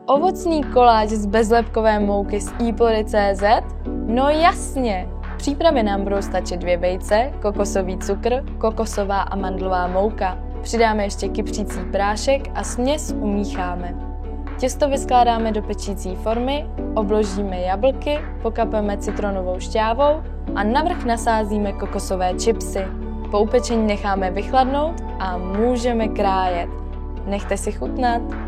Ovocný koláč z bezlepkové mouky z ePlody.cz? No jasně! V přípravě nám budou stačit 2 vejce, kokosový cukr, kokosová a mandlová mouka. Přidáme ještě kypřící prášek a směs umícháme. Těsto vyskládáme do pečící formy, obložíme jablky, pokapeme citronovou šťávou a navrch nasázíme kokosové chipsy. Po upečení necháme vychladnout a můžeme krájet. Nechte si chutnat!